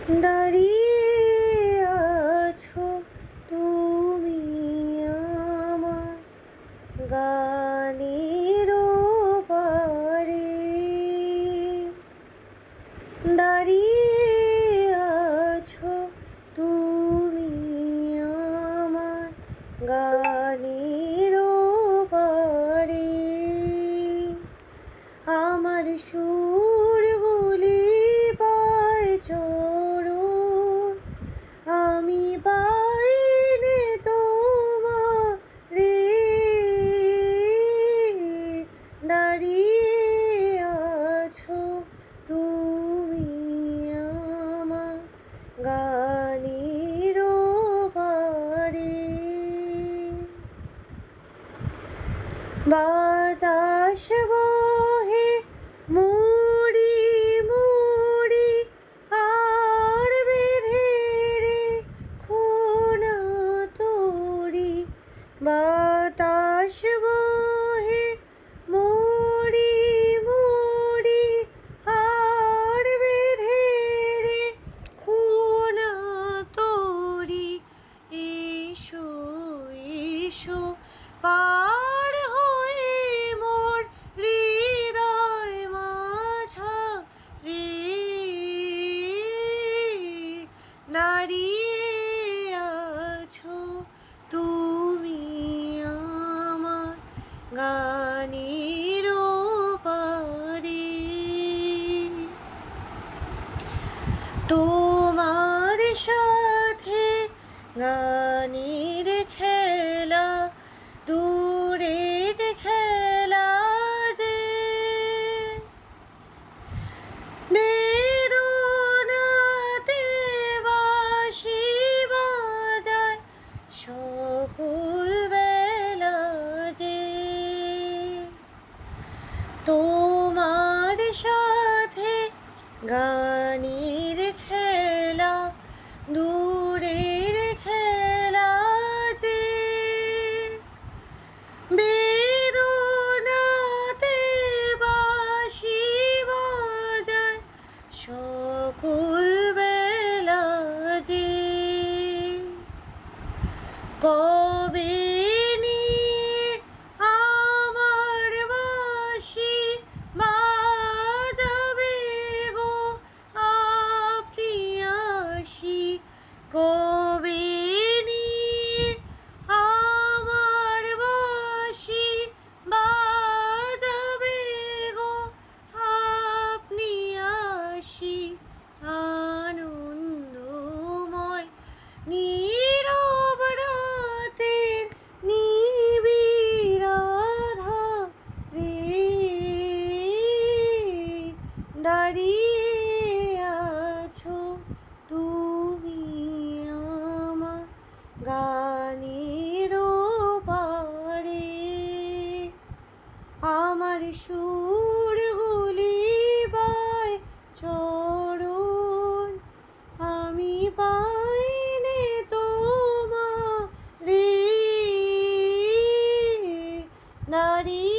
দাঁড়িয়ে আছো তুমি আমার গানের পারে, দাঁড়িয়ে আছো তুমি আমার গানের পারে। আমার সুরগুলি পায় চরণ, আমি পাইনি তোমারে। দাঁড়িয়ে আছো তুমি আমার গানের পারে। বাতাস বহে মুড়ি মুড়ি আর বেঁধে রেখো না তরি। বাতাস বহে মুড়ি মুড়ি আর বেঁধে রেখো না তরি। এসো এসো পার হয়ে মোর হৃদয় মাঝারে। দাঁড়িয়ে আছো তুমি আমার গানের পারে। তোমার সাথে গানের খেলা দূরের খেলা যে, বেদনাতে বাঁশি বাজায় সকল বেলা যে। তোমার সাথে গানের খেলা দূরের খেলা যে, বেদনাতে বাঁশি বাজায় সকল বেলা যে। কবে নিয়ে আমার বাঁশি বাজাবে গো আপনি আসি। কবে নিয়ে আমার বাঁশি বাজাবে গো আপনি আসি। আনন্দময় নীরব রাতের নিবিড় আঁধারে, দাঁড়িয়ে আছো তুমি আমার গানের পারে। আমার সুরগুলি পায় চরণ, আমি পাইনি তোমারে। দাঁড়িয়ে